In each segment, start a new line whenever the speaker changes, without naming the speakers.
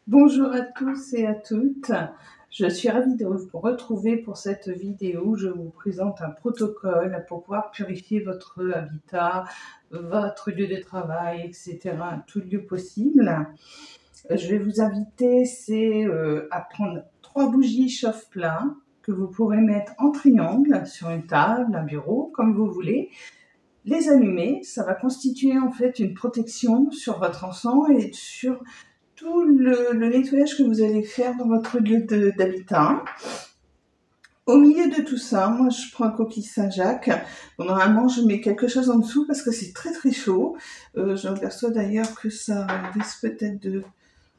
Bonjour à tous et à toutes. Je suis ravie de vous retrouver pour cette vidéo où je vous présente un protocole pour pouvoir purifier votre habitat, votre lieu de travail, etc., tout lieu possible. Je vais vous inviter à prendre 3 bougies chauffe-plat que vous pourrez mettre en triangle sur une table, un bureau, comme vous voulez. Les allumer, ça va constituer en fait une protection sur votre encens et sur tout le nettoyage que vous allez faire dans votre lieu d'habitat. Au milieu de tout ça, moi je prends un coquille Saint-Jacques. Bon, normalement je mets quelque chose en dessous parce que c'est très très chaud. Je m'aperçois d'ailleurs que ça risque peut-être de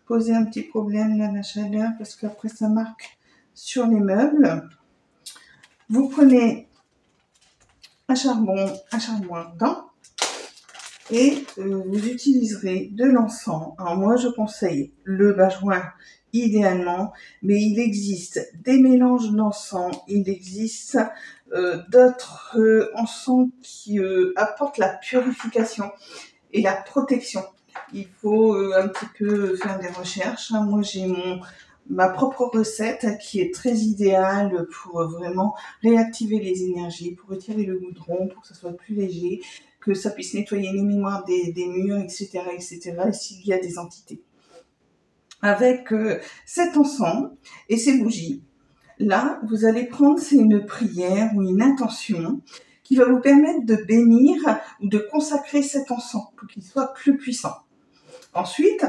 poser un petit problème là, la chaleur, parce qu'après ça marque sur les meubles. Vous prenez un charbon ardent et vous utiliserez de l'encens. Alors moi je conseille le bajoin idéalement, mais il existe des mélanges d'encens, il existe d'autres encens qui apportent la purification et la protection. Il faut un petit peu faire des recherches. Moi j'ai ma propre recette qui est très idéale pour vraiment réactiver les énergies, pour retirer le goudron, pour que ça soit plus léger, que ça puisse nettoyer les mémoires des murs, etc., etc., et s'il y a des entités. Avec cet encens et ces bougies, là, vous allez prendre, c'est une prière ou une intention qui va vous permettre de bénir ou de consacrer cet encens pour qu'il soit plus puissant. Ensuite,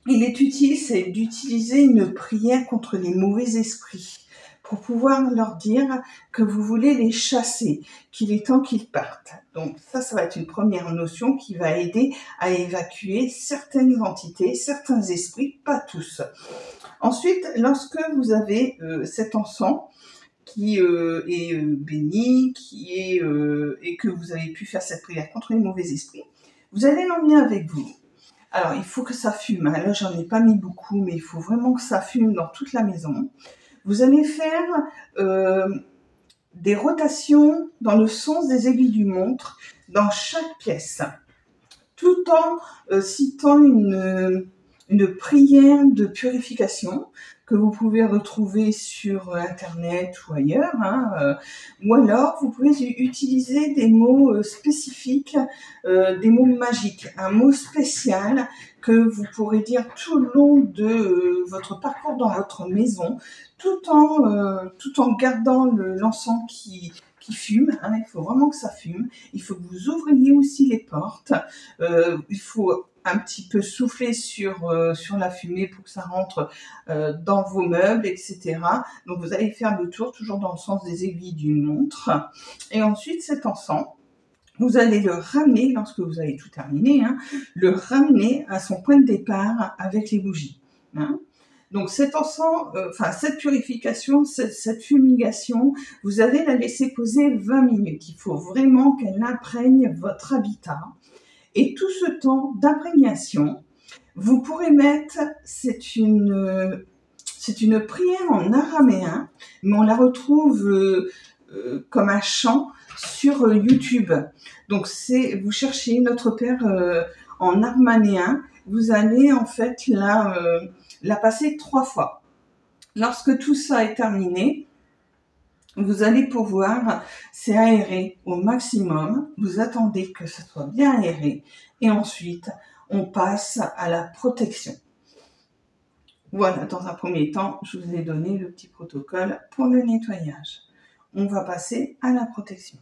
il est utile, c'est d'utiliser une prière contre les mauvais esprits pour pouvoir leur dire que vous voulez les chasser, qu'il est temps qu'ils partent. Donc ça va être une première notion qui va aider à évacuer certaines entités, certains esprits, pas tous. Ensuite, lorsque vous avez cet encens qui est béni, et que vous avez pu faire cette prière contre les mauvais esprits, vous allez l'emmener avec vous. Alors, il faut que ça fume. Là, j'en ai pas mis beaucoup, mais il faut vraiment que ça fume dans toute la maison. Vous allez faire des rotations dans le sens des aiguilles du montre dans chaque pièce, tout en citant une prière de purification que vous pouvez retrouver sur Internet ou ailleurs, ou alors vous pouvez utiliser des mots spécifiques, des mots magiques, un mot spécial que vous pourrez dire tout le long de votre parcours dans votre maison, tout en gardant l'encens qui fume. Il faut vraiment que ça fume. Il faut que vous ouvriez aussi les portes. Il faut un petit peu souffler sur la fumée pour que ça rentre dans vos meubles, etc. Donc vous allez faire le tour, toujours dans le sens des aiguilles d'une montre. Et ensuite, cet encens, vous allez le ramener, lorsque vous avez tout terminé, le ramener à son point de départ avec les bougies. Donc cet encens, cette purification, cette fumigation, vous allez la laisser poser 20 minutes. Il faut vraiment qu'elle imprègne votre habitat. Et tout ce temps d'imprégnation, vous pourrez mettre, c'est une prière en araméen, mais on la retrouve comme un chant sur YouTube. Donc vous cherchez Notre Père en arménien, vous allez en fait la passer 3 fois. Lorsque tout ça est terminé, vous allez pouvoir, c'est aérer au maximum, vous attendez que ce soit bien aéré, et ensuite on passe à la protection. Voilà, dans un premier temps, je vous ai donné le petit protocole pour le nettoyage. On va passer à la protection.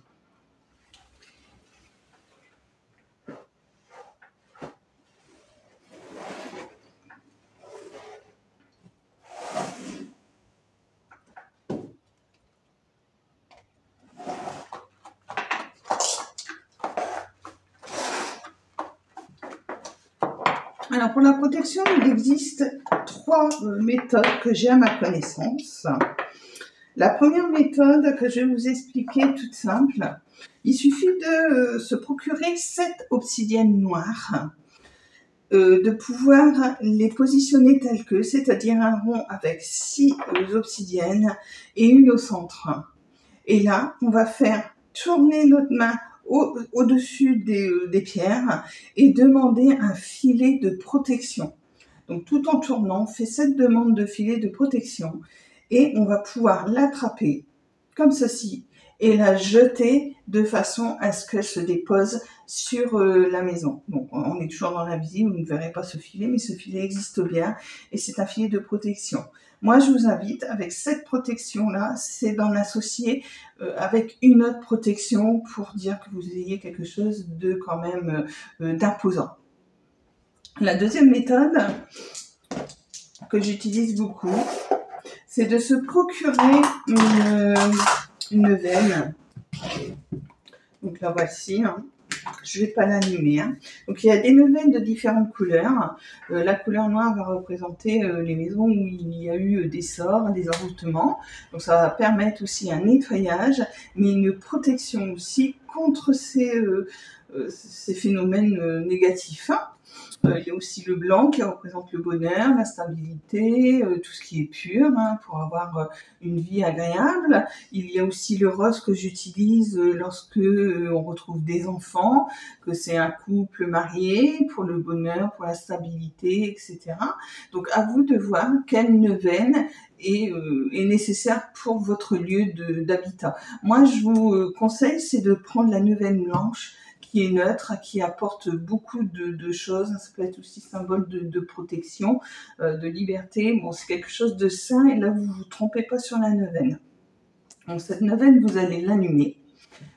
Alors pour la protection, il existe 3 méthodes que j'ai à ma connaissance. La première méthode que je vais vous expliquer, toute simple, il suffit de se procurer 7 obsidiennes noires, de pouvoir les positionner telles que, c'est-à-dire un rond avec 6 obsidiennes et une au centre. Et là, on va faire tourner notre main au-dessus des pierres et demander un filet de protection. Donc tout en tournant, on fait cette demande de filet de protection et on va pouvoir l'attraper comme ceci et la jeter de façon à ce qu'elle se dépose sur la maison. Donc on est toujours dans la visite, vous ne verrez pas ce filet, mais ce filet existe bien et c'est un filet de protection. Moi, je vous invite, avec cette protection-là, c'est d'en associer avec une autre protection pour dire que vous ayez quelque chose de quand même d'imposant. La deuxième méthode que j'utilise beaucoup, c'est de se procurer une neuvaine. Donc la voici, hein. Je ne vais pas l'allumer. Hein. Donc il y a des neuvaines de différentes couleurs. La couleur noire va représenter les maisons où il y a eu des sorts, des envoûtements. Donc ça va permettre aussi un nettoyage, mais une protection aussi contre ces phénomènes négatifs. Il y a aussi le blanc qui représente le bonheur, la stabilité, tout ce qui est pur, hein, pour avoir une vie agréable. Il y a aussi le rose que j'utilise lorsque on retrouve des enfants, que c'est un couple marié, pour le bonheur, pour la stabilité, etc. Donc à vous de voir quelle neuvaine est nécessaire pour votre lieu d'habitat. Moi, je vous conseille, c'est de prendre la neuvaine blanche, qui est neutre, qui apporte beaucoup de choses. Ça peut être aussi symbole de protection, de liberté. Bon, c'est quelque chose de sain et là, vous ne vous trompez pas sur la neuvaine. Donc, cette neuvaine, vous allez l'allumer.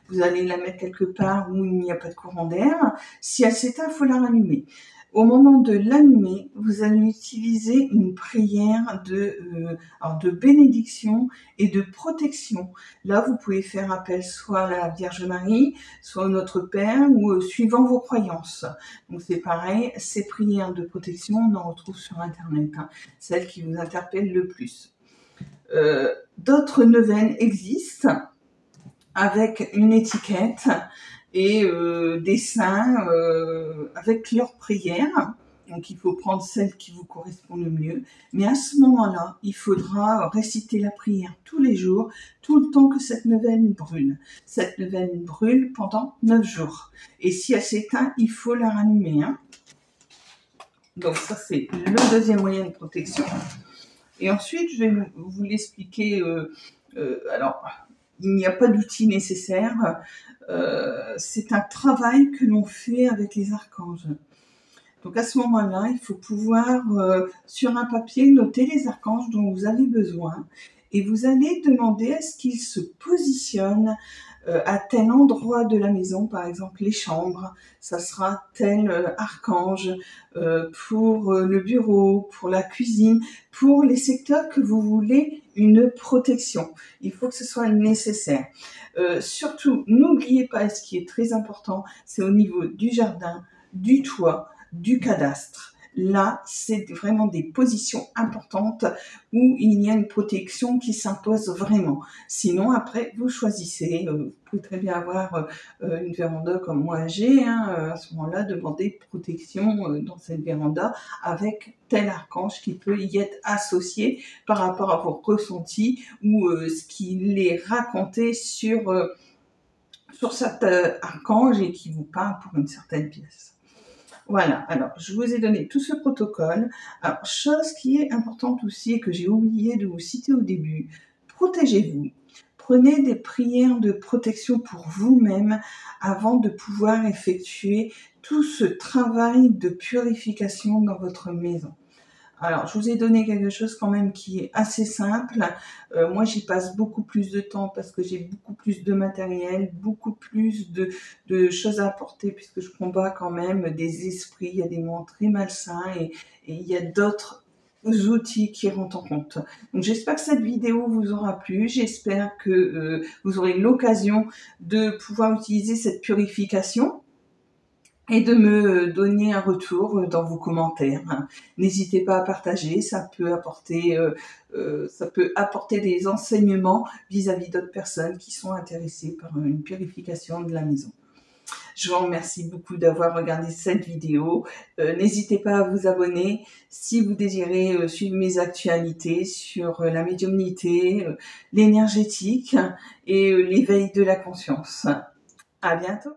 Vous allez la mettre quelque part où il n'y a pas de courant d'air. Si elle s'éteint, il faut la rallumer. Au moment de l'allumer, vous allez utiliser une prière de bénédiction et de protection. Là, vous pouvez faire appel soit à la Vierge Marie, soit au Notre Père, ou suivant vos croyances. Donc c'est pareil, ces prières de protection, on en retrouve sur Internet, hein, celles qui vous interpellent le plus. D'autres neuvaines existent avec une étiquette et des saints avec leurs prières. Donc il faut prendre celle qui vous correspond le mieux. Mais à ce moment-là, il faudra réciter la prière tous les jours, tout le temps que cette neuvaine brûle. Cette neuvaine brûle pendant 9 jours. Et si elle s'éteint, il faut la rallumer. Hein. Donc ça, c'est le deuxième moyen de protection. Et ensuite, je vais vous l'expliquer. Alors, il n'y a pas d'outil nécessaire. C'est un travail que l'on fait avec les archanges. Donc à ce moment-là, il faut pouvoir, sur un papier, noter les archanges dont vous avez besoin. Et vous allez demander à ce qu'ils se positionnent à tel endroit de la maison, par exemple les chambres, ça sera tel archange pour le bureau, pour la cuisine, pour les secteurs que vous voulez une protection. Il faut que ce soit nécessaire. Surtout, n'oubliez pas, ce qui est très important, c'est au niveau du jardin, du toit, du cadastre. Là, c'est vraiment des positions importantes où il y a une protection qui s'impose vraiment. Sinon, après, vous choisissez. Vous pouvez très bien avoir une véranda comme moi j'ai. Hein, à ce moment-là, demander protection dans cette véranda avec tel archange qui peut y être associé par rapport à vos ressentis ou ce qu'il est raconté sur cet archange et qui vous parle pour une certaine pièce. Voilà, alors je vous ai donné tout ce protocole. Alors, chose qui est importante aussi et que j'ai oublié de vous citer au début, protégez-vous. Prenez des prières de protection pour vous-même avant de pouvoir effectuer tout ce travail de purification dans votre maison. Alors, je vous ai donné quelque chose quand même qui est assez simple. Moi, j'y passe beaucoup plus de temps parce que j'ai beaucoup plus de matériel, beaucoup plus de choses à apporter puisque je combats quand même des esprits. Il y a des moments très malsains et il y a d'autres outils qui rentrent en compte. Donc, j'espère que cette vidéo vous aura plu. J'espère que vous aurez l'occasion de pouvoir utiliser cette purification et de me donner un retour dans vos commentaires. N'hésitez pas à partager, ça peut apporter des enseignements vis-à-vis d'autres personnes qui sont intéressées par une purification de la maison. Je vous remercie beaucoup d'avoir regardé cette vidéo. N'hésitez pas à vous abonner si vous désirez suivre mes actualités sur la médiumnité, l'énergétique et l'éveil de la conscience. À bientôt.